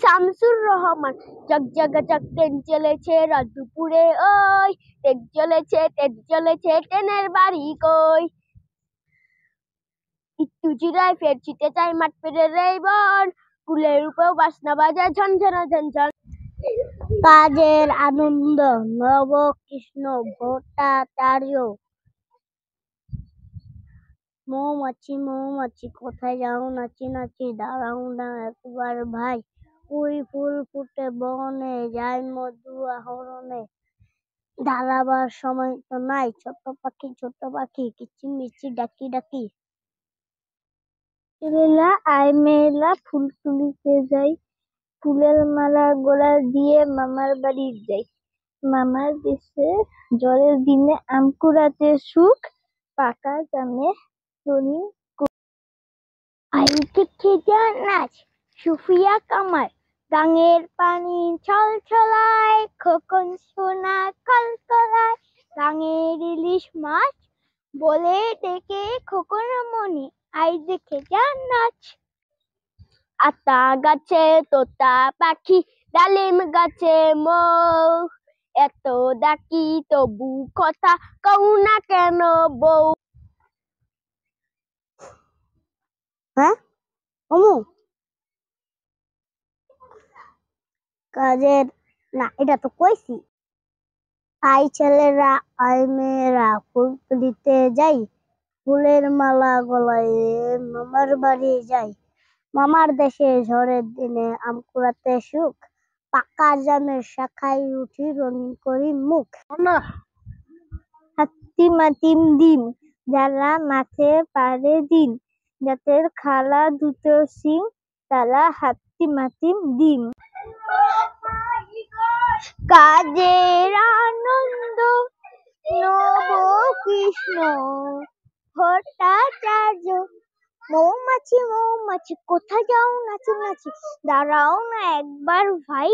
Shamsur Rahman. জগজগ train চলেছে রাত দুপুরে ওই, ট্রেন চলেছে ট্রেনের বাড়ি কই। একটু জিরায় ফের ছিটে চাই মাঠ পেরে রেইবন, কুলের উপর বাসনা বাজে ঝনঝনা ঝনঝন। কাজের আনন্দ নবকৃষ্ণ ভট্টাচার্য। মৌমাছি মৌমাছি কোথায় যাও নাচি নাচি, দাঁড়াও না একবার ভাই, ওই ফুল ফুটে বনে যায় মধু আহরণে, দাঁড়াবার সময় তো নাই, ছোট পাখি কিচিমিচি ডাকি ডাকি। মেলা আয় মেলা ফুল তুলিতে যাই, ফুলের মালা গোলা দিয়ে মামার বাড়ি যাই। মামার দেশে ঝড়ের দিনে আম কুড়াতে সুখ, পাকা জামে রঙিন। আই দেখে যা নাচ সুফিয়া কামার, গাঙের পানি ছল ছলায়, খোকন সোনা কলকলায়, গাঙের ইলিশ মাছ বলে ডেকে খোকন মনি, আই দেখে যা নাচ। আতা গাছে তোতা পাখি, ডালিম গাছে মৌ, এত ডাকি তবু কথা কও না কেন বউ। হ্যাঁ অমু কাজের না, এটা তো কইছি। আই ছেলেরা আই মেয়েরা ফুল তুলিতে যাই, ফুলের মালা গলায় মামার বাড়ি যাই। মামার দেশে ঝড়ের দিনে আম কুড়াতে সুখ, পাকা জামের শাখায় উঠি রঙিন করি মুখ। হাতি মাতিম ডিম যারা মাঠে পারে দিন, জাতের খালা দুটো সিং তারা হাতি মাতিম ডিম। কাজের আনন্দ নবকৃষ্ণ ভট্টাচার্য। মৌমাছি মৌমাছি কোথায় যাও নাচি নাচি, দাঁড়াও না একবার ভাই,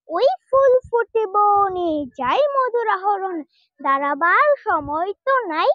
ওই ফুল ফুটে বনে যাই মধুর আহরণ, দাঁড়াবার সময় তো নাই।